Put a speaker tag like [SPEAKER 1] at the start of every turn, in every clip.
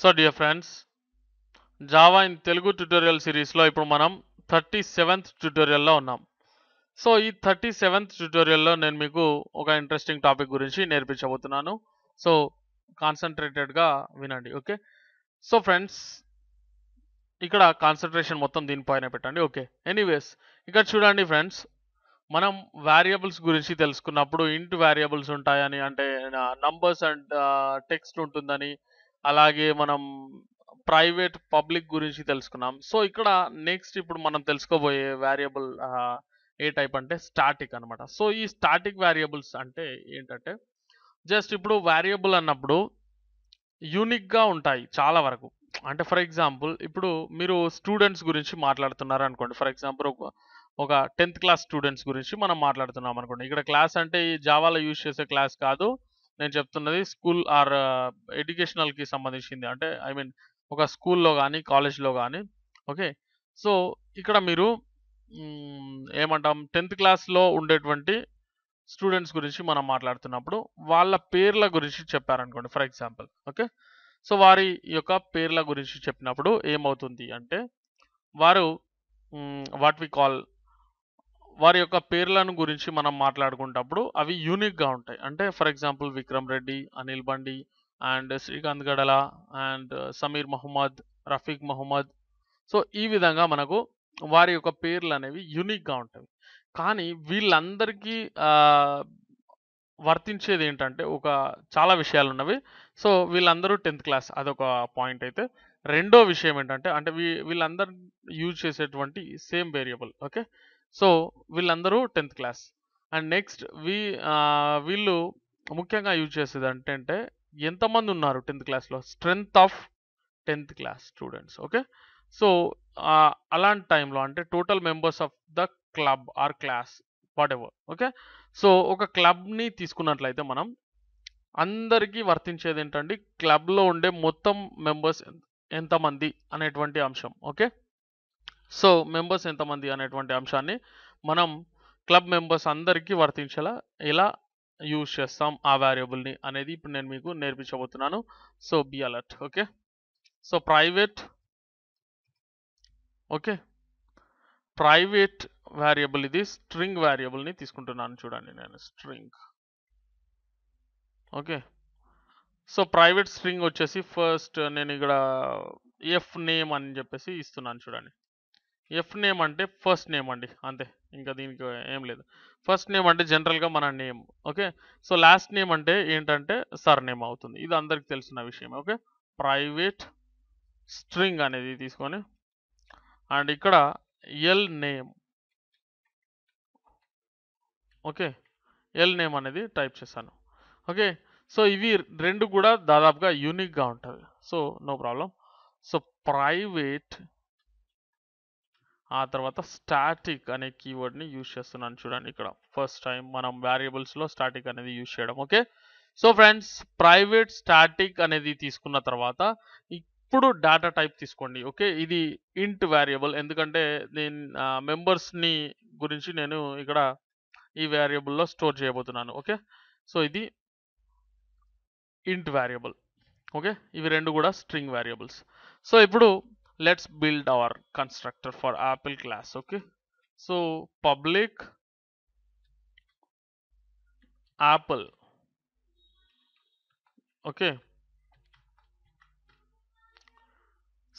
[SPEAKER 1] So dear friends, Java in Telugu tutorial సిరీస్లో ఇప్పుడు మనం 37th ట్యుటోరియల్లో ఉన్నాం. సో ఈ 37th ట్యుటోరియల్లో నేను మీకు ఒక ఇంట్రెస్టింగ్ టాపిక్ గురించి నేర్పించబోతున్నాను. సో కాన్సన్ట్రేటెడ్గా వినండి. ఓకే, సో ఫ్రెండ్స్, ఇక్కడ కాన్సన్ట్రేషన్ మొత్తం దీనిపైన పెట్టండి. ఓకే, ఎనీవేస్ ఇక్కడ చూడండి ఫ్రెండ్స్, మనం వేరియబుల్స్ గురించి తెలుసుకున్నప్పుడు ఇంట్ వేరియబుల్స్ ఉంటాయని, అంటే నంబర్స్ అండ్ టెక్స్ట్ ఉంటుందని, అలాగే మనం ప్రైవేట్ పబ్లిక్ గురించి తెలుసుకున్నాం. సో ఇక్కడ నెక్స్ట్ ఇప్పుడు మనం తెలుసుకోబోయే వేరియబుల్ ఏ టైప్ అంటే స్టాటిక్ అనమాట. సో ఈ స్టాటిక్ వేరియబుల్స్ అంటే ఏంటంటే, జస్ట్ ఇప్పుడు వేరియబుల్ అన్నప్పుడు యూనిక్గా ఉంటాయి చాలా వరకు. అంటే ఫర్ ఎగ్జాంపుల్ ఇప్పుడు మీరు స్టూడెంట్స్ గురించి మాట్లాడుతున్నారు అనుకోండి. ఫర్ ఎగ్జాంపుల్ ఒక 10th క్లాస్ స్టూడెంట్స్ గురించి మనం మాట్లాడుతున్నాం అనుకోండి. ఇక్కడ క్లాస్ అంటే ఈ జావాలో యూజ్ చేసే క్లాస్ కాదు, నేను చెప్తున్నది స్కూల్ ఆర్ ఎడ్యుకేషనల్కి సంబంధించింది. అంటే ఐ మీన్ ఒక స్కూల్లో కానీ కాలేజ్లో కానీ. ఓకే, సో ఇక్కడ మీరు ఏమంటాం 10th క్లాస్లో ఉండేటువంటి స్టూడెంట్స్ గురించి మనం మాట్లాడుతున్నప్పుడు వాళ్ళ పేర్ల గురించి చెప్పారనుకోండి ఫర్ ఎగ్జాంపుల్. ఓకే, సో వారి యొక్క పేర్ల గురించి చెప్పినప్పుడు ఏమవుతుంది అంటే, వారు వాట్ వి కాల్ వారి యొక్క పేర్లను గురించి మనం మాట్లాడుకున్నప్పుడు అవి యూనిక్గా ఉంటాయి. అంటే ఫర్ ఎగ్జాంపుల్ విక్రమ్ రెడ్డి, అనిల్ బండి అండ్ శ్రీకాంత్ గడల అండ్ సమీర్ మహమ్మద్, రఫీక్ మహమ్మద్. సో ఈ విధంగా మనకు వారి యొక్క పేర్లు అనేవి యూనిక్గా ఉంటాయి. కానీ వీళ్ళందరికీ వర్తించేది ఏంటంటే ఒక చాలా విషయాలు ఉన్నవి. సో వీళ్ళందరూ 10th క్లాస్, అదొక పాయింట్ అయితే. రెండో విషయం ఏంటంటే, అంటే వీళ్ళందరూ యూజ్ చేసేటువంటి సేమ్ వేరియబుల్. ఓకే, సో వీళ్ళందరూ 10th క్లాస్. అండ్ నెక్స్ట్ వీళ్ళు ముఖ్యంగా యూజ్ చేసేది అంటే ఎంతమంది ఉన్నారు 10th క్లాస్లో, strength of 10th class students. Okay, so అలాంటి టైంలో అంటే total members of the club or class whatever. Okay, so ఒక క్లబ్ని తీసుకున్నట్లయితే మనం అందరికీ వర్తించేది ఏంటంటే క్లబ్లో ఉండే మొత్తం మెంబర్స్ ఎంతమంది అనేటువంటి అంశం. ఓకే, సో మెంబర్స్ ఎంతమంది అనేటువంటి అంశాన్ని మనం క్లబ్ మెంబర్స్ అందరికీ వర్తించేలా ఎలా యూజ్ చేస్తాం ఆ వేరియబుల్ని అనేది ఇప్పుడు నేను మీకు నేర్పించబోతున్నాను. So be alert. Okay, so private variable, ఇది స్ట్రింగ్ వేరియబుల్ని తీసుకుంటున్నాను. చూడండి, నేను string. Okay, so private string వచ్చేసి ఫస్ట్ నేను ఇక్కడ ఎఫ్ నేమ్ అని చెప్పేసి ఇస్తున్నాను. చూడండి, ఎఫ్ నేమ్ అంటే ఫస్ట్ నేమ్ అండి, అంతే, ఇంకా దీనికి ఏం లేదు. ఫస్ట్ నేమ్ అంటే జనరల్గా మన name. Okay, so last name అంటే ఏంటంటే సర్ నేమ్ అవుతుంది. ఇది అందరికి తెలిసిన విషయం. ఓకే, ప్రైవేట్ స్ట్రింగ్ అనేది తీసుకొని అండ్ ఇక్కడ L name. Okay, L name అనేది టైప్ చేశాను. ఓకే, సో ఇవి రెండు కూడా దాదాపుగా యూనిక్గా ఉంటుంది. So no problem. So private, ఆ తర్వాత స్టాటిక్ అనే కీవర్డ్ని యూజ్ చేస్తున్నాను. చూడండి, ఇక్కడ ఫస్ట్ టైం మనం వేరియబుల్స్లో స్టాటిక్ అనేది యూజ్ చేయడం. Okay, so friends, private static అనేది తీసుకున్న తర్వాత ఇప్పుడు డేటా టైప్ తీసుకోండి. ఓకే, ఇది ఇంట్ వేరియబుల్, ఎందుకంటే నేను మెంబర్స్ని గురించి నేను ఇక్కడ ఈ వేరియబుల్లో స్టోర్ చేయబోతున్నాను. ఓకే, సో ఇది ఇంట్ వేరియబుల్. ఓకే, ఇవి రెండు కూడా స్ట్రింగ్ వేరియబుల్స్. సో ఇప్పుడు let's build our constructor for apple class. Okay, so public apple. Okay,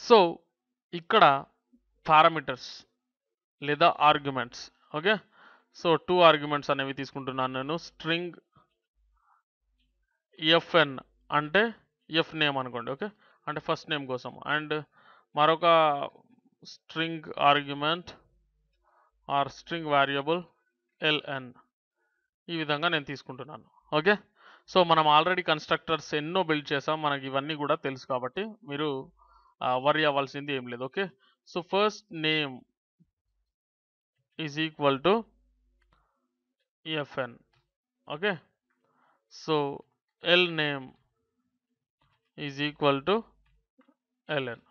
[SPEAKER 1] so ఇక్కడ పారామీటర్స్ లేదా ఆర్గ్యుమెంట్స్. ఓకే, సో 2 ఆర్గ్యుమెంట్స్ అనేవి తీసుకుంటున్నాను నేను. స్ట్రింగ్ ఎఫ్ఎన్ అంటే ఎఫ్ నేమ్ అనుకోండి. ఓకే, అంటే ఫస్ట్ నేమ్ కోసం. అండ్ మరొక string argument or string variable LN. ఈ విధంగా నేను తీసుకుంటున్నాను. ఓకే, సో మనం ఆల్రెడీ కన్స్ట్రక్టర్స్ ఎన్నో బిల్డ్ చేసాం, మనకి ఇవన్నీ కూడా తెలుసు కాబట్టి మీరు వరీ అవ్వాల్సింది ఏం లేదు. Okay, so first name is equal to FN. Okay, so L name is equal to LN.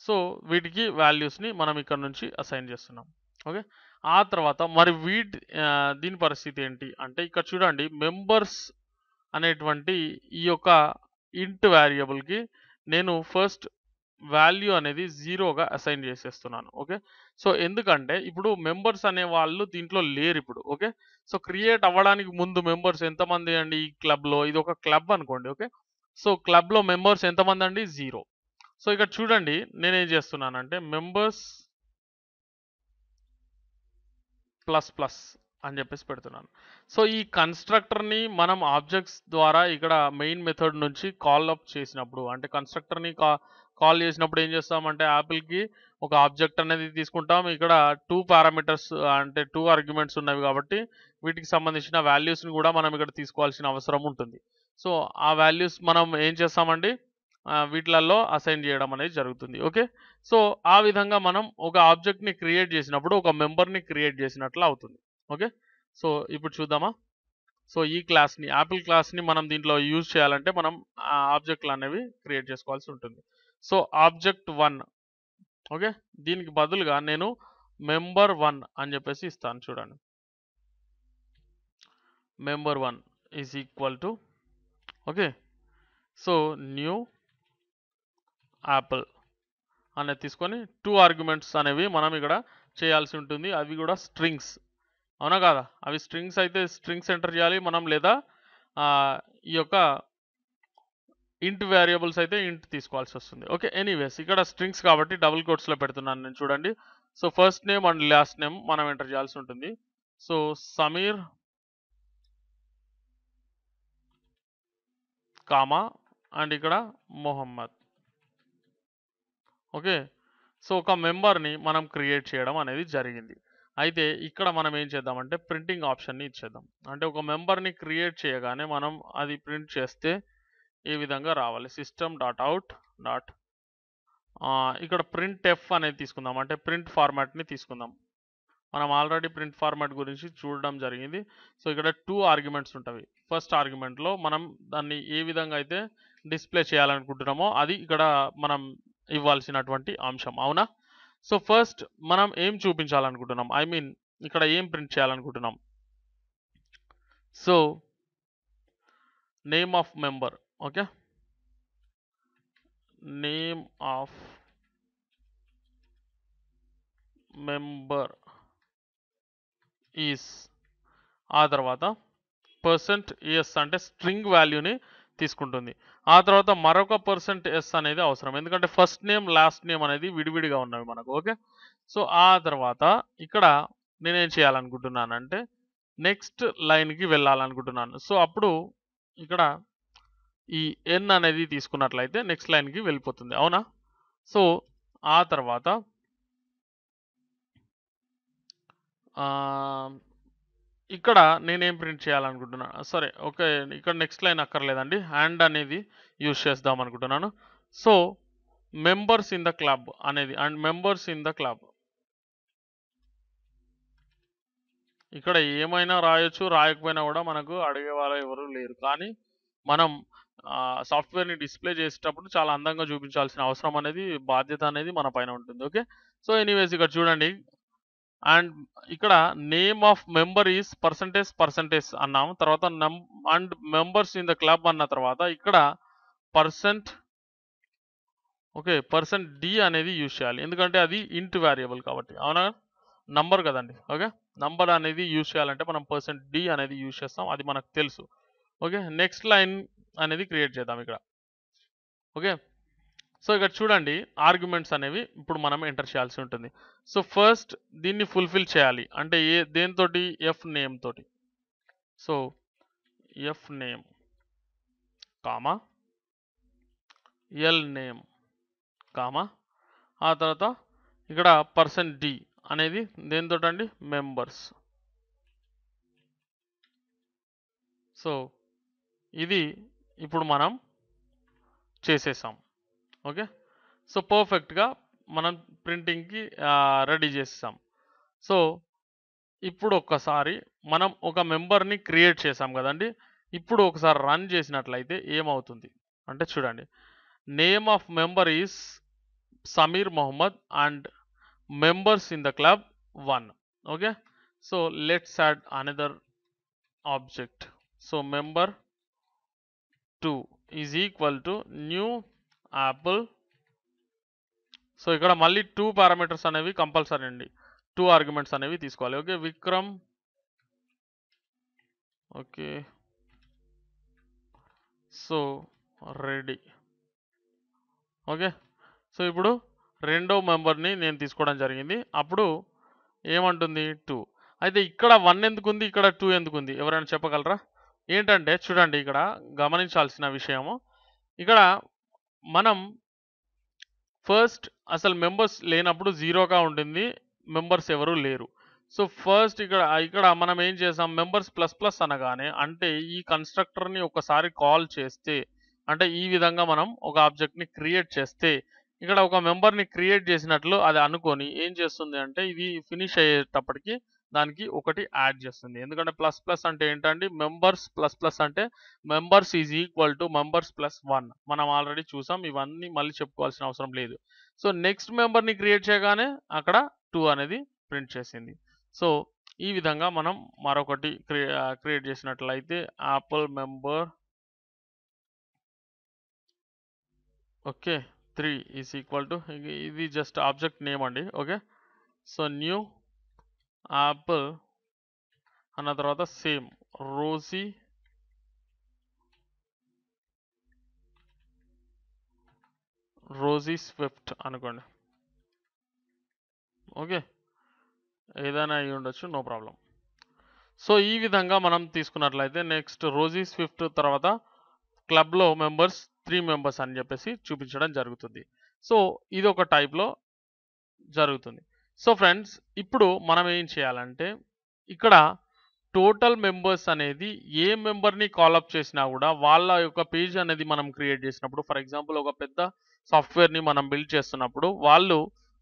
[SPEAKER 1] So వీటికి వాల్యూస్ని మనం ఇక్కడ నుంచి అసైన్ చేస్తున్నాం. ఓకే, ఆ తర్వాత మరి దీని పరిస్థితి ఏంటి అంటే, ఇక్కడ చూడండి, మెంబర్స్ అనేటువంటి ఈ యొక్క ఇంట్ వేరియబుల్కి నేను ఫస్ట్ వాల్యూ అనేది జీరోగా అసైన్ చేసేస్తున్నాను. ఓకే. సో ఎందుకంటే ఇప్పుడు మెంబర్స్ అనే వాళ్ళు దీంట్లో లేరు ఇప్పుడు. ఓకే. సో క్రియేట్ అవ్వడానికి ముందు మెంబర్స్ ఎంతమంది అండి ఈ క్లబ్‌లో? ఇది ఒక క్లబ్ అనుకోండి. ఓకే. సో క్లబ్‌లో మెంబర్స్ ఎంతమంది అండి? 0. సో ఇక్కడ చూడండి నేనేం చేస్తున్నానంటే మెంబర్స్ ప్లస్ ప్లస్ అని చెప్పేసి పెడుతున్నాను. సో ఈ కన్‌స్ట్రక్టర్‌ని మనం ఆబ్జెక్ట్స్ ద్వారా ఇక్కడ మెయిన్ మెథడ్ నుంచి కాల్ అప్ చేసినప్పుడు అంటే కన్‌స్ట్రక్టర్‌ని కాల్ చేసినప్పుడు ఏం చేస్తామంటే యాపిల్‌కి ఒక ఆబ్జెక్ట్ అనేది తీసుకుంటాం. ఇక్కడ 2 పారామీటర్స్ అంటే 2 ఆర్గ్యుమెంట్స్ ఉన్నవి కాబట్టి వీటికి సంబంధించిన వాల్యూస్‌ని కూడా మనం ఇక్కడ తీసుకోవాల్సిన అవసరం ఉంటుంది. సో ఆ వాల్యూస్ మనం ఏం చేస్తామండి వీటిలల్లో అసైన్ చేయడం అనేది జరుగుతుంది. ఓకే. సో ఆ విధంగా మనం ఒక ఆబ్జెక్ట్‌ని క్రియేట్ చేసినప్పుడు ఒక మెంబర్‌ని క్రియేట్ చేసినట్లు అవుతుంది. ఓకే. సో ఇప్పుడు చూద్దామా? సో ఈ క్లాస్‌ని యాపిల్ క్లాస్‌ని మనం దీంట్లో యూజ్ చేయాలంటే మనం ఆబ్జెక్ట్‌లు అనేవి క్రియేట్ చేసుకోవాల్సి ఉంటుంది. So object 1 okay. దీనికి బదులుగా నేను మెంబర్ 1 అని చెప్పేసి ఇస్తాను చూడండి. Member 1 is equal to okay. So new Apple అనేది తీసుకొని 2 ఆర్గ్యుమెంట్స్ అనేవి మనం ఇక్కడ చేయాల్సి ఉంటుంది. అవి కూడా స్ట్రింగ్స్. అవునా కాదా? అవి స్ట్రింగ్స్ అయితే స్ట్రింగ్స్ ఎంటర్ చేయాలి మనం, లేదా ఈ యొక్క ఇంట్ వేరియబుల్స్ అయితే ఇంట్ తీసుకోవాల్సి వస్తుంది. ఓకే. ఎనీవేస్ ఇక్కడ స్ట్రింగ్స్ కాబట్టి డబుల్ కోట్స్‌లో పెడుతున్నాను నేను చూడండి. So first name and last name మనం ఎంటర్ చేయాల్సి ఉంటుంది. సో సమీర్ కామా అండ్ ఇక్కడ మొహమ్మద్. ఓకే. సో ఒక మెంబర్‌ని మనం క్రియేట్ చేయడం అనేది జరిగింది. అయితే ఇక్కడ మనం ఏం చేద్దామంటే ప్రింటింగ్ ఆప్షన్‌ని ఇచ్చేద్దాం. అంటే ఒక మెంబర్‌ని క్రియేట్ చేయగానే మనం అది ప్రింట్ చేస్తే ఈ విధంగా రావాలి. సిస్టమ్ డాట్ అవుట్ డాట్ ఇక్కడ ప్రింట్ ఎఫ్ అనేది తీసుకుందాం. అంటే ప్రింట్ ఫార్మాట్‌ని తీసుకుందాం. మనం ఆల్రెడీ ప్రింట్ ఫార్మాట్ గురించి చూడడం జరిగింది. సో ఇక్కడ 2 ఆర్గ్యుమెంట్స్ ఉంటవి. ఫస్ట్ ఆర్గ్యుమెంట్‌లో మనం దాన్ని ఏ విధంగా అయితే డిస్‌ప్లే చేయాలనుకుంటున్నామో అది ఇక్కడ మనం ఇవ్వాల్సినటువంటి అంశం. అవునా? సో ఫస్ట్ మనం ఏం చూపించాలనుకుంటున్నాం? ఐ మీన్ ఇక్కడ ఏం ప్రింట్ చేయాలనుకుంటున్నాం? So name of member. Okay. Name of member is ఆ తర్వాత %s అంటే స్ట్రింగ్ వాల్యూని తీసుకుంటుంది. ఆ తర్వాత మరొక %s అనేది అవసరం. ఎందుకంటే ఫస్ట్ నేమ్, లాస్ట్ నేమ్ అనేది విడివిడిగా ఉన్నవి మనకు. ఓకే. సో ఆ తర్వాత ఇక్కడ నేనేం చేయాలనుకుంటున్నానంటే నెక్స్ట్ లైన్‌కి వెళ్ళాలనుకుంటున్నాను. సో అప్పుడు ఇక్కడ ఈ n అనేది తీసుకున్నట్లయితే నెక్స్ట్ లైన్‌కి వెళ్ళిపోతుంది. అవునా? సో ఆ తర్వాత ఆహ్, ఇక్కడ నేనేం ప్రింట్ చేయాలనుకుంటున్నా సరే ఓకే. ఇక్కడ నెక్స్ట్ లైన్ అక్కర్లేదండి. అండ్ అనేది యూజ్ చేద్దాం అనుకుంటున్నాను. So members in the club అనేది and members in the club. ఇక్కడ ఏమైనా రాయొచ్చు, రాయకపోయినా కూడా మనకు అడిగే వాళ్ళు ఎవరు లేరు. కానీ మనం సాఫ్ట్‌వేర్‌ని డిస్‌ప్లే చేసేటప్పుడు చాలా అందంగా చూపించాల్సిన అవసరం అనేది, బాధ్యత అనేది మన పైన ఉంటుంది. ఓకే. సో ఎనీవేస్ ఇక్కడ చూడండి అండ్ ఇక్కడ name of member is percentage అన్నాము. తర్వాత and members in the club అన్న తర్వాత ఇక్కడ పర్సెంట్ ఓకే. %d అనేది యూజ్ చేయాలి. ఎందుకంటే అది ఇంట్ వేరియబుల్ కాబట్టి. అవునా? నంబర్ కదండీ. ఓకే. నంబర్ అనేది యూజ్ చేయాలంటే మనం %d అనేది యూజ్ చేస్తాం. అది మనకు తెలుసు. ఓకే. నెక్స్ట్ లైన్ అనేది క్రియేట్ చేద్దాం ఇక్కడ. ఓకే. సో ఇక్కడ చూడండి ఆర్గ్యుమెంట్స్ అనేవి ఇప్పుడు మనం ఎంటర్ చేయాల్సి ఉంటుంది. సో ఫస్ట్ దీన్ని ఫుల్‌ఫిల్ చేయాలి. అంటే దేనితోటి? ఎఫ్ నేమ్ తోటి. So F name comma L name comma ఆ తర్వాత ఇక్కడ %d అనేది దేనితోటండి? మెంబర్స్. సో ఇది ఇప్పుడు మనం చేసేసాం. ఓకే. సో పర్ఫెక్ట్‌గా మనం ప్రింటింగ్‌కి రెడీ చేసేసాం. సో ఇప్పుడు ఒక్కసారి మనం ఒక మెంబర్‌ని క్రియేట్ చేసాం కదండీ! ఇప్పుడు ఒకసారి రన్ చేసినట్లయితే ఏమవుతుంది? అంటే చూడండి. Name of member is Sameer Mohammed and members in the club 1. Okay. So let's add another object. So member 2 is equal to new apple. So ఇక్కడ మళ్ళీ 2 పారామీటర్స్ అనేవి కంపల్సరీ అండి, 2 ఆర్గ్యుమెంట్స్ అనేవి తీసుకోవాలి. Okay, Vikram. Okay, so ready. Okay, so ఇప్పుడు రెండో మెంబర్ని నేను తీసుకోవడం జరిగింది. అప్పుడు ఏమంటుంది 2. అయితే ఇక్కడ 1 ఎందుకు ఉంది, ఇక్కడ 2 ఎందుకు ఉంది, ఎవరైనా చెప్పగలరా? ఏంటంటే చూడండి, ఇక్కడ గమనించాల్సిన విషయము, ఇక్కడ మనం ఫస్ట్ అసలు మెంబర్స్ లేనప్పుడు జీరోగా ఉంటుంది, మెంబర్స్ ఎవరు లేరు. సో ఫస్ట్ ఇక్కడ మనం ఏం చేసాం, మెంబర్స్ ప్లస్ ప్లస్ అనగానే అంటే ఈ కన్స్ట్రక్టర్ని ఒకసారి కాల్ చేస్తే, అంటే ఈ విధంగా మనం ఒక ఆబ్జెక్ట్ని క్రియేట్ చేస్తే, ఇక్కడ ఒక మెంబర్ని క్రియేట్ చేసినట్లు అది అనుకొని ఏం చేస్తుంది అంటే ఇది ఫినిష్ అయ్యేటప్పటికి దానికి ఒకటి యాడ్ చేస్తుంది. ఎందుకంటే ప్లస్ ప్లస్ అంటే ఏంటండి, మెంబర్స్ ప్లస్ ప్లస్ అంటే members is equal to members plus 1. మనం ఆల్రెడీ చూసాం, ఇవన్నీ మళ్ళీ చెప్పుకోవాల్సిన అవసరం లేదు. సో నెక్స్ట్ మెంబర్ని క్రియేట్ చేయగానే అక్కడ 2 అనేది ప్రింట్ చేసింది. సో ఈ విధంగా మనం మరొకటి క్రియేట్ చేసినట్లయితే Apple member okay 3 is equal to, ఇది జస్ట్ ఆబ్జెక్ట్ నేమ్ అండి. ఓకే, సో న్యూ యాపిల్ అన్న తర్వాత సేమ్ రోజీ స్విఫ్ట్ అనుకోండి. ఓకే, ఏదైనా అయి ఉండొచ్చు, నో ప్రాబ్లం. సో ఈ విధంగా మనం తీసుకున్నట్లయితే నెక్స్ట్ రోజీ స్విఫ్ట్ తర్వాత క్లబ్లో మెంబర్స్ 3 మెంబర్స్ అని చెప్పేసి చూపించడం జరుగుతుంది. సో ఇది ఒక టైప్లో జరుగుతుంది. సో ఫ్రెండ్స్, ఇప్పుడు మనం ఏం చేయాలంటే ఇక్కడ టోటల్ మెంబర్స్ అనేది ఏ మెంబర్ని కాలప్ చేసినా కూడా వాళ్ళ యొక్క పేజ్ అనేది మనం క్రియేట్ చేసినప్పుడు, ఫర్ ఎగ్జాంపుల్ ఒక పెద్ద సాఫ్ట్వేర్ని మనం బిల్డ్ చేస్తున్నప్పుడు వాళ్ళు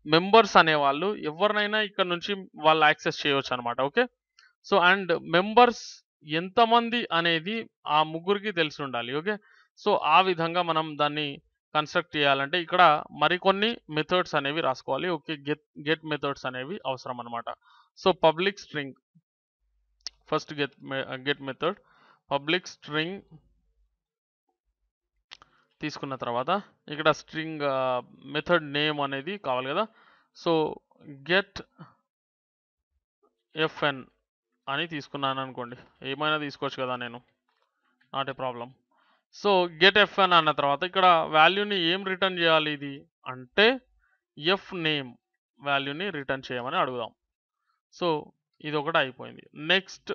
[SPEAKER 1] మెంబర్స్ అనేవాళ్ళు ఎవరినైనా ఇక్కడ నుంచి వాళ్ళు యాక్సెస్ చేయవచ్చు అనమాట. ఓకే, సో అండ్ మెంబర్స్ ఎంతమంది అనేది ఆ ముగ్గురికి తెలిసి ఉండాలి. ఓకే, సో ఆ విధంగా మనం దాన్ని కన్స్ట్రక్ట్ చేయాలంటే ఇక్కడ మరికొన్ని మెథడ్స్ అనేవి రాసుకోవాలి. ఓకే, గెట్ మెథడ్స్ అనేవి అవసరం అనమాట. So public string, first get method public string తీసుకున్న తర్వాత ఇక్కడ స్ట్రింగ్ మెథడ్ నేమ్ అనేది కావాలి కదా. సో గెట్ ఎఫ్ఎన్ అని తీసుకున్నాను అనుకోండి, ఏమైనా తీసుకోవచ్చు కదా, నేను not a problem. So get FN అన్న తర్వాత ఇక్కడ వాల్యూని ఏం రిటర్న్ చేయాలి, ఇది అంటే ఎఫ్ నేమ్ వాల్యూని రిటర్న్ చేయమని అడుగుదాం. సో ఇది ఒకటి అయిపోయింది. Next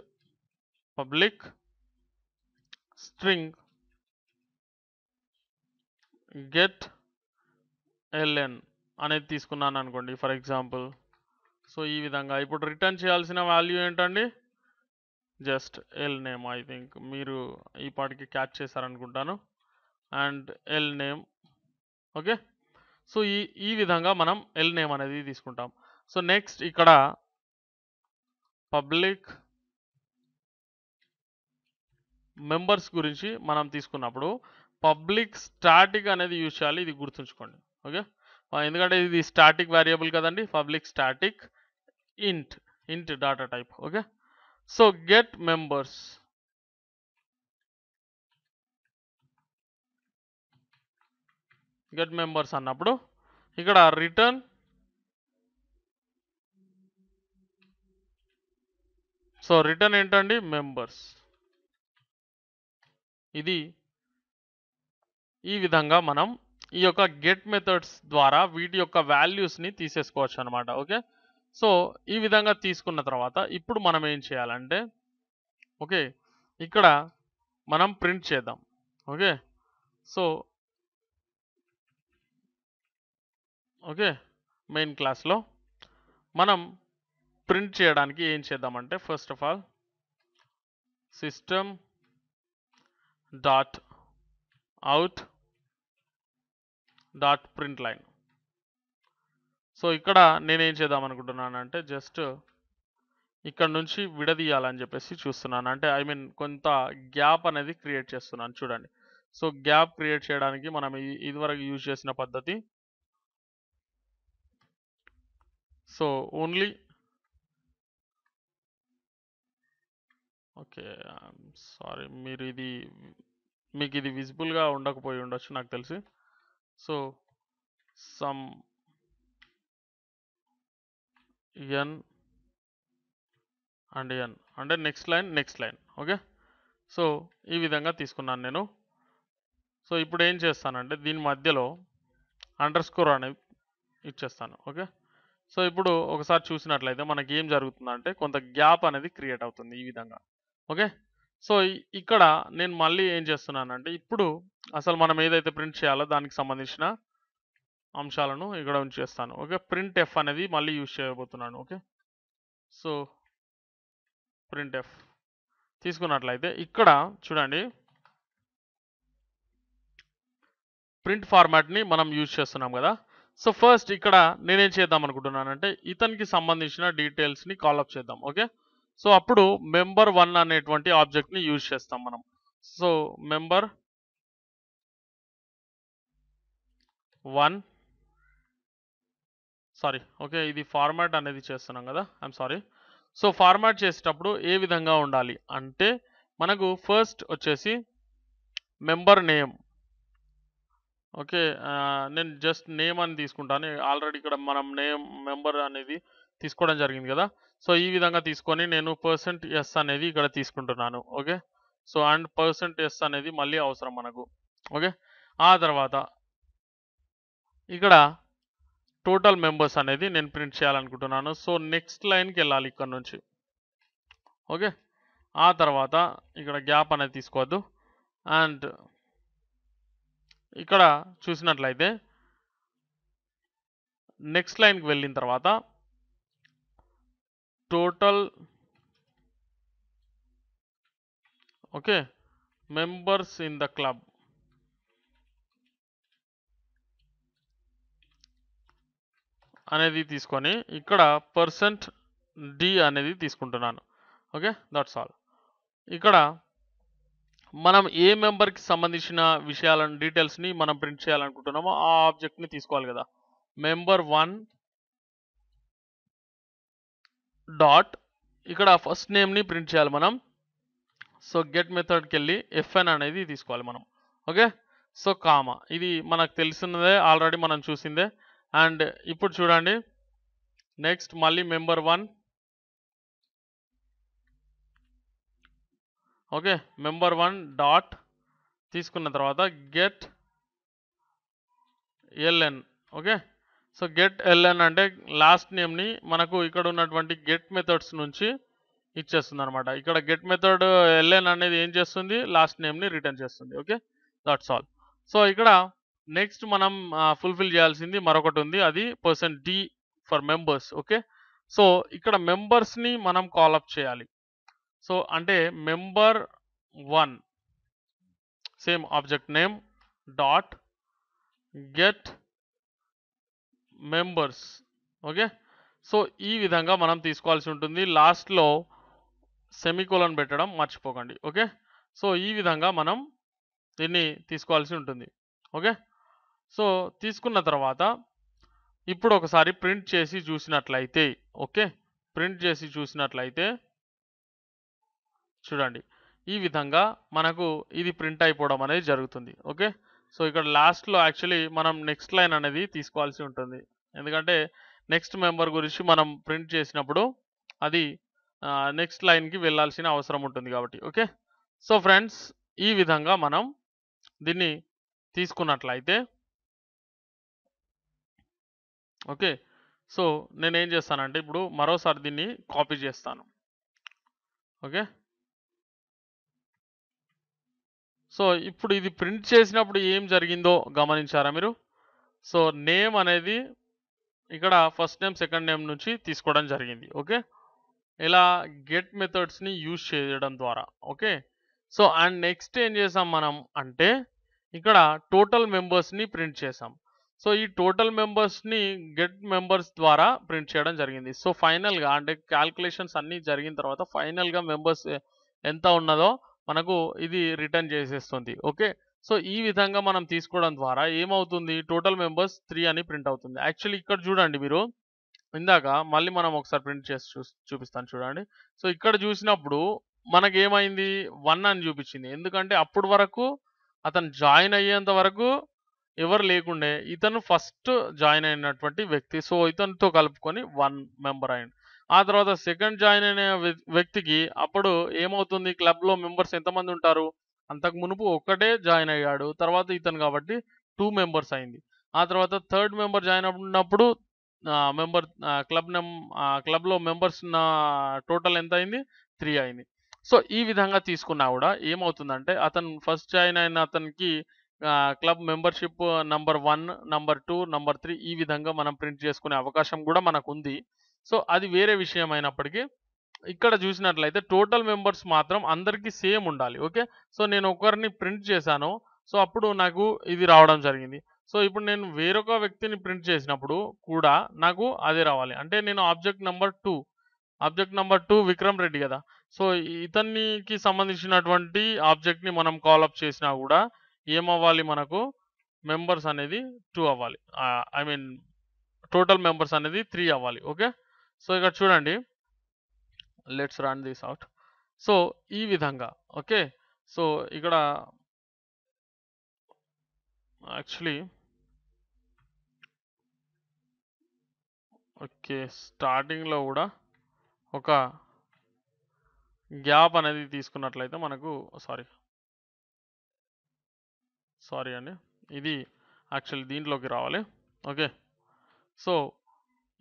[SPEAKER 1] public string get LN అనేది తీసుకున్నాను అనుకోండి ఫర్ ఎగ్జాంపుల్. సో ఈ విధంగా ఇప్పుడు రిటర్న్ చేయాల్సిన వాల్యూ ఏంటండి, just L name. I think మీరు ఈ పాటికి క్యాచ్ చేశారనుకుంటాను, and L name. Okay, so ఈ విధంగా మనం ఎల్ నేమ్ అనేది తీసుకుంటాం. సో నెక్స్ట్ ఇక్కడ పబ్లిక్ మెంబర్స్ గురించి మనం తీసుకున్నప్పుడు పబ్లిక్ స్టాటిక్ అనేది యూజ్ చేయాలి, ఇది గుర్తుంచుకోండి. ఓకే, ఎందుకంటే ఇది స్టాటిక్ వేరియబుల్ కదండి, పబ్లిక్ స్టాటిక్ ఇంట్ data type. Okay, so get members అన్నప్పుడు ఇక్కడ రిటర్న్, సో రిటర్న్ ఏంటండి, మెంబర్స్. ఇది ఈ విధంగా మనం ఈ యొక్క గెట్ మెథడ్స్ ద్వారా వీటి యొక్క వాల్యూస్ని తీసేసుకోవచ్చు అనమాట. ఓకే, సో ఈ విధంగా తీసుకున్న తర్వాత ఇప్పుడు మనం ఏం చేయాలంటే ఓకే ఇక్కడ మనం ప్రింట్ చేద్దాం. ఓకే, సో ఓకే మెయిన్ క్లాస్లో మనం ప్రింట్ చేయడానికి ఏం చేద్దామంటే first of all system dot out dot print line. So ఇక్కడ నేనేం చేద్దాం అనుకుంటున్నానంటే జస్ట్ ఇక్కడ నుంచి విడదీయాలని చెప్పేసి చూస్తున్నాను, అంటే ఐ మీన్ కొంత గ్యాప్ అనేది క్రియేట్ చేస్తున్నాను. చూడండి, సో గ్యాప్ క్రియేట్ చేయడానికి మనం ఇదివరకు యూజ్ చేసిన పద్ధతి. సో ఓన్లీ ఓకే సారీ, మీకు ఇది విజిబుల్గా ఉండకపోయి ఉండొచ్చు నాకు తెలిసి. So some n and n అంటే నెక్స్ట్ లైన్. ఓకే, సో ఈ విధంగా తీసుకున్నాను నేను. సో ఇప్పుడు ఏం చేస్తానంటే దీని మధ్యలో అండర్ స్కోర్ అనేది ఇచ్చేస్తాను. ఓకే, సో ఇప్పుడు ఒకసారి చూసినట్లయితే మనకి ఏం జరుగుతుందంటే కొంత గ్యాప్ అనేది క్రియేట్ అవుతుంది ఈ విధంగా. ఓకే, సో ఇక్కడ నేను మళ్ళీ ఏం చేస్తున్నానంటే ఇప్పుడు అసలు మనం ఏదైతే ప్రింట్ చేయాలో దానికి సంబంధించిన అంశాలను ఇక్కడ ఉంచేస్తాను. ఓకే, ప్రింట్ ఎఫ్ అనేది మళ్ళీ యూజ్ చేయబోతున్నాను. ఓకే, సో ప్రింట్ ఎఫ్ తీసుకున్నట్లయితే ఇక్కడ చూడండి ప్రింట్ ఫార్మాట్ని మనం యూజ్ చేస్తున్నాం కదా. సో ఫస్ట్ ఇక్కడ నేనేం చేద్దాం అనుకుంటున్నానంటే ఇతనికి సంబంధించిన డీటెయిల్స్ని కాలప్ చేద్దాం. ఓకే, సో అప్పుడు మెంబర్ 1 అనేటువంటి ఆబ్జెక్ట్ని యూజ్ చేస్తాం మనం. సో మెంబర్ 1 సారీ, ఓకే, ఇది ఫార్మాట్ అనేది చేస్తున్నాం కదా, ఐఎమ్ సారీ. సో ఫార్మాట్ చేసేటప్పుడు ఏ విధంగా ఉండాలి అంటే మనకు ఫస్ట్ వచ్చేసి మెంబర్ నేమ్. ఓకే, నేను జస్ట్ నేమ్ అని తీసుకుంటాను. ఆల్రెడీ ఇక్కడ మనం నేమ్ మెంబర్ అనేది తీసుకోవడం జరిగింది కదా. సో ఈ విధంగా తీసుకొని నేను %s అనేది ఇక్కడ తీసుకుంటున్నాను. ఓకే, సో అండ్ %s అనేది మళ్ళీ అవసరం మనకు. ఓకే, ఆ తర్వాత ఇక్కడ టోటల్ మెంబర్స్ అనేది నేను ప్రింట్ చేయాలనుకుంటున్నాను. సో నెక్స్ట్ లైన్కి వెళ్ళాలి ఇక్కడ నుంచి. ఓకే, ఆ తర్వాత ఇక్కడ గ్యాప్ అనేది తీసుకోవద్దు. అండ్ ఇక్కడ చూసినట్లయితే నెక్స్ట్ లైన్కి వెళ్ళిన తర్వాత total okay members in the club అనేది తీసుకొని ఇక్కడ %d అనేది తీసుకుంటున్నాను. Okay, that's all. ఇక్కడ మనం ఏ మెంబర్కి సంబంధించిన విషయాలను డీటెయిల్స్ని మనం ప్రింట్ చేయాలనుకుంటున్నామో ఆ ఆబ్జెక్ట్ని తీసుకోవాలి కదా. మెంబర్ 1 డాట్ ఇక్కడ ఫస్ట్ నేమ్ని ప్రింట్ చేయాలి మనం. సో గెట్ మెథడ్కి వెళ్ళి fn అనేది తీసుకోవాలి మనం. ఓకే, సో కామా ఇది మనకు తెలిసినదే, ఆల్రెడీ మనం చూసిందే. అండ్ ఇప్పుడు చూడండి నెక్స్ట్ మళ్ళీ మెంబర్ 1 ఓకే మెంబర్ 1 డాట్ తీసుకున్న తర్వాత get ln. Okay, so get ln అంటే లాస్ట్ నేమ్ని మనకు ఇక్కడ ఉన్నటువంటి గెట్ మెథడ్స్ నుంచి ఇచ్చేస్తుంది అనమాట. ఇక్కడ గెట్ మెథడ్ ln అనేది ఏం చేస్తుంది, లాస్ట్ నేమ్ని రిటర్న్ చేస్తుంది. Okay, that's all. సో ఇక్కడ నెక్స్ట్ మనం ఫుల్ఫిల్ చేయాల్సింది మరొకటి ఉంది, అది %d for members. Okay, so ఇక్కడ మెంబర్స్ని మనం కాలప్ చేయాలి. సో అంటే member 1 same object name dot get members. Okay, so ఈ విధంగా మనం తీసుకోవాల్సి ఉంటుంది. లాస్ట్లో సెమికోలన్ పెట్టడం మర్చిపోకండి. ఓకే, సో ఈ విధంగా మనం దీన్ని తీసుకోవాల్సి ఉంటుంది. ఓకే, సో తీసుకున్న తర్వాత ఇప్పుడు ఒకసారి ప్రింట్ చేసి చూసినట్లయితే ఓకే ప్రింట్ చేసి చూసినట్లయితే చూడండి ఈ విధంగా మనకు ఇది ప్రింట్ అయిపోవడం అనేది జరుగుతుంది. ఓకే, సో ఇక్కడ లాస్ట్లో యాక్చువల్లీ మనం నెక్స్ట్ లైన్ అనేది తీసుకోవాల్సి ఉంటుంది, ఎందుకంటే నెక్స్ట్ మెంబర్ గురించి మనం ప్రింట్ చేసినప్పుడు అది నెక్స్ట్ లైన్కి వెళ్ళాల్సిన అవసరం ఉంటుంది కాబట్టి. ఓకే, సో ఫ్రెండ్స్ ఈ విధంగా మనం దీన్ని తీసుకున్నట్లయితే ఓకే, సో నేనేం చేస్తానంటే ఇప్పుడు మరోసారి దీన్ని కాపీ చేస్తాను. ఓకే, సో ఇప్పుడు ఇది ప్రింట్ చేసినప్పుడు ఏం జరిగిందో గమనించారా మీరు? సో నేమ్ అనేది ఇక్కడ ఫస్ట్ నేమ్ సెకండ్ నేమ్ నుంచి తీసుకోవడం జరిగింది. ఓకే, ఇలా గెట్ మెథడ్స్ని యూజ్ చేయడం ద్వారా. ఓకే, సో అండ్ నెక్స్ట్ ఏం చేసాం మనం అంటే ఇక్కడ టోటల్ మెంబర్స్ని ప్రింట్ చేసాం. సో ఈ టోటల్ మెంబర్స్ని గెట్ మెంబర్స్ ద్వారా ప్రింట్ చేయడం జరిగింది. సో ఫైనల్గా అంటే క్యాల్కులేషన్స్ అన్నీ జరిగిన తర్వాత ఫైనల్గా మెంబర్స్ ఎంత ఉన్నదో మనకు ఇది రిటర్న్ చేసేస్తుంది. ఓకే, సో ఈ విధంగా మనం తీసుకోవడం ద్వారా ఏమవుతుంది, టోటల్ మెంబర్స్ 3 అని ప్రింట్ అవుతుంది. యాక్చువల్లీ ఇక్కడ చూడండి మీరు, ఇందాక మళ్ళీ మనం ఒకసారి ప్రింట్ చేసి చూపిస్తాను చూడండి. సో ఇక్కడ చూసినప్పుడు మనకేమైంది 1 అని చూపించింది, ఎందుకంటే అప్పుడు వరకు అతను జాయిన్ అయ్యేంత వరకు ఎవరు లేకుండే ఇతను ఫస్ట్ జాయిన్ అయినటువంటి వ్యక్తి. సో ఇతనితో కలుపుకొని 1 మెంబర్ అయ్యిండు. ఆ తర్వాత సెకండ్ జాయిన్ అయిన వ్యక్తికి అప్పుడు ఏమవుతుంది, క్లబ్‌లో మెంబర్స్ ఎంతమంది ఉంటారు? అంతకు మునుపు ఒక్కడే జాయిన్ అయ్యాడు. తర్వాత ఇతను కాబట్టి 2 మెంబర్స్ అయింది. ఆ తర్వాత థర్డ్ మెంబర్ జాయిన్ అయినప్పుడు క్లబ్‌లో మెంబర్స్ టోటల్ ఎంత అయింది? 3 అయింది. సో ఈ విధంగా తీసుకున్నా కూడా ఏమవుతుందంటే అతను ఫస్ట్ జాయిన్ అయిన అతనికి club membership number 1, number 2, number 3 ఈ విధంగా మనం ప్రింట్ చేసుకునే అవకాశం కూడా మనకుంది. సో అది వేరే విషయం అయినప్పటికీ ఇక్కడ చూసినట్లయితే టోటల్ మెంబర్స్ మాత్రం అందరికీ సేమ్ ఉండాలి. ఓకే. సో నేను ఒకరిని ప్రింట్ చేశాను. సో అప్పుడు నాకు ఇది రావడం జరిగింది. సో ఇప్పుడు నేను వేరొక వ్యక్తిని ప్రింట్ చేసినప్పుడు కూడా నాకు అదే రావాలి. అంటే నేను ఆబ్జెక్ట్ నంబర్ 2 విక్రమ్ రెడ్డి గదా! సో ఇతనికి సంబంధించినటువంటి ఆబ్జెక్ట్‌ని మనం కాల్ అప్ చేసినా గూడా ఏమవ్వాలి మనకు? మెంబర్స్ అనేది 2 అవ్వాలి. ఐ మీన్ టోటల్ మెంబర్స్ అనేది 3 అవ్వాలి. ఓకే. సో ఇక్కడ చూడండి. Let's run this out. So ఈ విధంగా ఓకే. సో ఇక్కడ యాక్చువల్లీ ఓకే. స్టార్టింగ్‌లో గూడా ఒక గ్యాప్ అనేది తీసుకున్నట్లయితే మనకు సారీ అండి. ఇది యాక్చువల్లీ దీంట్లోకి రావాలి. ఓకే. సో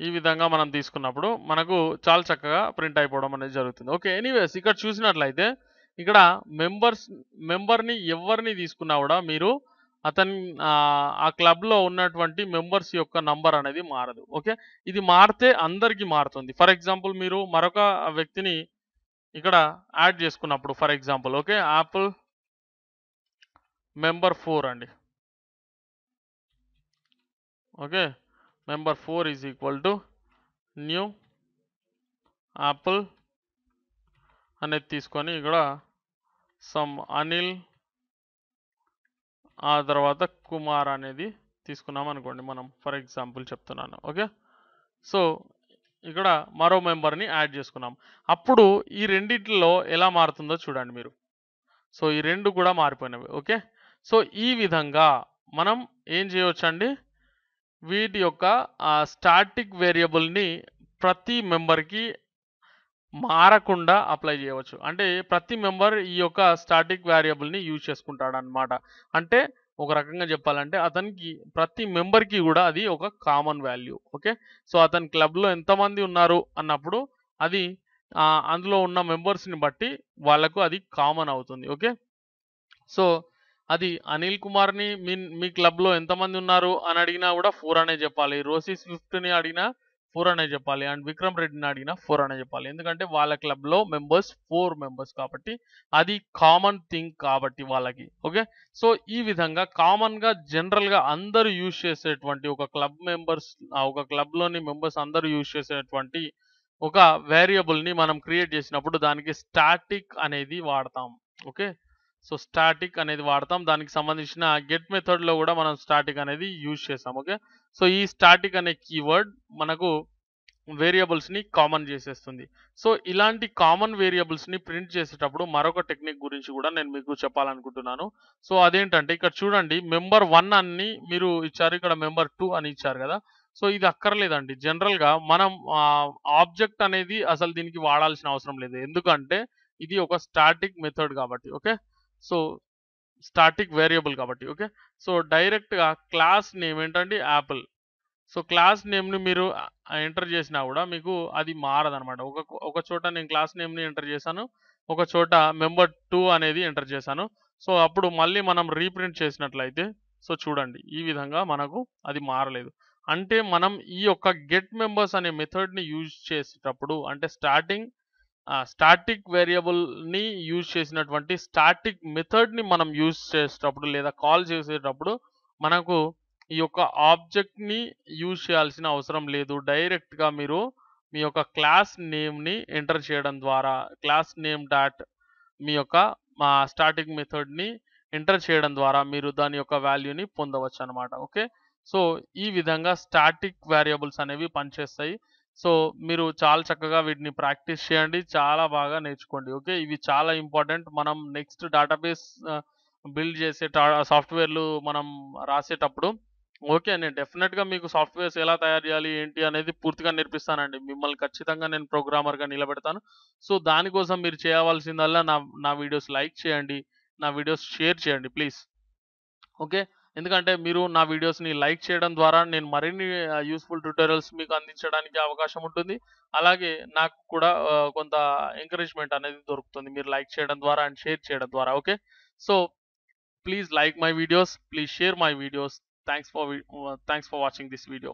[SPEAKER 1] ఈ విధంగా మనం తీసుకున్నప్పుడు మనకు చాలా చక్కగా ప్రింట్ అయిపోవడం అనేది జరుగుతుంది. ఓకే. ఎనీవేస్ ఇక్కడ చూసినట్లయితే ఇక్కడ మెంబర్‌ని ఎవరిని తీసుకున్నా కూడా మీరు ఆ క్లబ్‌లో ఉన్నటువంటి మెంబర్స్ యొక్క నంబర్ అనేది మారదు. ఓకే. ఇది మారితే అందరికీ మారుతుంది. ఫర్ ఎగ్జాంపుల్ మీరు మరొక వ్యక్తిని ఇక్కడ యాడ్ చేసుకున్నప్పుడు for example okay. Apple member 4 అండి. Okay. Member 4 is equal to new Apple అనేది తీసుకొని ఇక్కడ సమ్ అనిల్ ఆ తర్వాత కుమార్ అనేది తీసుకున్నాం అనుకోండి మనం ఫర్ ఎగ్జాంపుల్ చెప్తున్నాను. ఓకే. సో ఇక్కడ మరో మెంబర్‌ని యాడ్ చేసుకున్నాం. అప్పుడు ఈ రెండిట్లో ఎలా మారుతుందో చూడండి మీరు. సో ఈ 2 కూడా మారిపోయినవి. ఓకే. సో ఈ విధంగా మనం ఏం చేయొచ్చండి? వీటి యొక్క స్టాటిక్ వేరియబుల్‌ని ప్రతి మెంబర్‌కి మారకుండా అప్లై చేయవచ్చు. అంటే ప్రతి మెంబర్ ఈ యొక్క స్టాటిక్ వేరియబుల్‌ని యూజ్ చేసుకుంటాడన్నమాట. అంటే ఒక రకంగా చెప్పాలంటే అతనికి ప్రతి మెంబర్‌కి కూడా అది ఒక కామన్ వాల్యూ. ఓకే. సో అతని క్లబ్‌లో ఎంతమంది ఉన్నారు అన్నప్పుడు అది అందులో ఉన్న మెంబర్స్‌ని బట్టి వాళ్ళకు అది కామన్ అవుతుంది. ఓకే. సో అది అనిల్ కుమార్‌ని మీ క్లబ్‌లో ఎంతమంది ఉన్నారు అని అడిగినా కూడా 4 అనే చెప్పాలి. రోసీ స్విఫ్ట్‌ని అడిగినా 4 అనే చెప్పాలి. అండ్ విక్రమ్ రెడ్డిని అడిగినా 4 అనే చెప్పాలి. ఎందుకంటే వాళ్ళ క్లబ్‌లో మెంబర్స్ 4 మెంబర్స్ కాబట్టి అది కామన్ థింగ్ కాబట్టి వాళ్ళకి. ఓకే. సో ఈ విధంగా కామన్‌గా జనరల్‌గా అందరూ యూజ్ చేసేటువంటి ఒక క్లబ్‌లోని మెంబర్స్ అందరూ యూజ్ చేసేటువంటి ఒక వేరియబుల్‌ని మనం క్రియేట్ చేసినప్పుడు దానికి స్టాటిక్ అనేది వాడతాం. ఓకే. సో స్టాటిక్ అనేది వాడతాం. దానికి సంబంధించిన గెట్ మెథడ్‌లో కూడా మనం స్టాటిక్ అనేది యూజ్ చేసాం. ఓకే. సో ఈ స్టాటిక్ అనే కీవర్డ్ మనకు వేరియబుల్స్‌ని కామన్ చేసేస్తుంది. సో ఇలాంటి కామన్ వేరియబుల్స్‌ని ప్రింట్ చేసేటప్పుడు మరొక టెక్నిక్ గురించి కూడా నేను మీకు చెప్పాలనుకుంటున్నాను. సో అదేంటంటే ఇక్కడ చూడండి మెంబర్ 1 అని మీరు ఇచ్చారు. ఇక్కడ మెంబర్ 2 అని ఇచ్చారు కదా! సో ఇది అక్కర్లేదండి. జనరల్‌గా మనం ఆబ్జెక్ట్ అనేది అసలు దీనికి వాడాల్సిన అవసరం లేదు. ఎందుకంటే ఇది ఒక స్టాటిక్ మెథడ్ కాబట్టి. ఓకే. సో స్టాటిక్ వేరియబుల్ కాబట్టి. ఓకే. సో డైరెక్ట్‌గా క్లాస్ నేమ్ ఏంటండి? యాపిల్. సో క్లాస్ నేమ్‌ని మీరు ఎంటర్ చేసినా కూడా మీకు అది మారదనమాట. ఒక చోట నేను క్లాస్ నేమ్‌ని ఎంటర్ చేశాను. ఒక చోట మెంబర్ 2 అనేది ఎంటర్ చేశాను. సో అప్పుడు మళ్ళీ మనం రీప్రింట్ చేసినట్లయితే సో చూడండి ఈ విధంగా మనకు అది మారలేదు. అంటే మనం ఈ యొక్క గెట్ మెంబర్స్ అనే మెథడ్‌ని యూజ్ చేసేటప్పుడు అంటే స్టాటిక్ వేరియబుల్‌ని యూజ్ చేసినటువంటి స్టాటిక్ మెథడ్‌ని మనం యూజ్ చేసేటప్పుడు లేదా కాల్ చేసేటప్పుడు మనకు ఈ యొక్క ఆబ్జెక్ట్‌ని యూజ్ చేయాల్సిన అవసరం లేదు. డైరెక్ట్‌గా మీరు మీ యొక్క క్లాస్ నేమ్‌ని ఎంటర్ చేయడం ద్వారా క్లాస్ నేమ్ డాట్ మీ యొక్క స్టాటిక్ మెథడ్‌ని ఎంటర్ చేయడం ద్వారా మీరు దాని యొక్క వాల్యూని పొందవచ్చనమాట. ఓకే. సో ఈ విధంగా స్టాటిక్ వేరియబుల్స్ అనేవి పనిచేస్తాయి. సో మీరు చాలా చక్కగా వీటిని ప్రాక్టీస్ చేయండి. చాలా బాగా నేర్చుకోండి. ఓకే. ఇవి చాలా ఇంపార్టెంట్. మనం నెక్స్ట్ బిల్డ్ చేసే సాఫ్ట్వేర్లు మనం రాసేటప్పుడు ఓకే. నేను డెఫినెట్‌గా మీకు సాఫ్ట్‌వేర్స్ ఎలా తయారు చేయాలి, ఏంటి అనేది పూర్తిగా నేర్పిస్తానండి. మిమ్మల్ని ఖచ్చితంగా నేను ప్రోగ్రామర్‌గా నిలబెడతాను. సో, దానికోసం మీరు చేయవలసిందల్లా నా నా వీడియోస్ లైక్ చేయండి. నా వీడియోస్ షేర్ చేయండి ప్లీజ్. ఓకే. ఎందుకంటే మీరు నా వీడియోస్‌ని లైక్ చేయడం ద్వారా నేను మరిన్ని యూజ్‌ఫుల్ ట్యుటోరియల్స్ మీకు అందించడానికి అవకాశం ఉంటుంది. అలాగే నాకు కూడా కొంత ఎంకరేజ్‌మెంట్ అనేది దొరుకుతుంది. మీరు లైక్ చేయడం ద్వారా అండ్ షేర్ చేయడం ద్వారా. Okay. So, please like my videos. Please share my videos. Thanks for watching this video.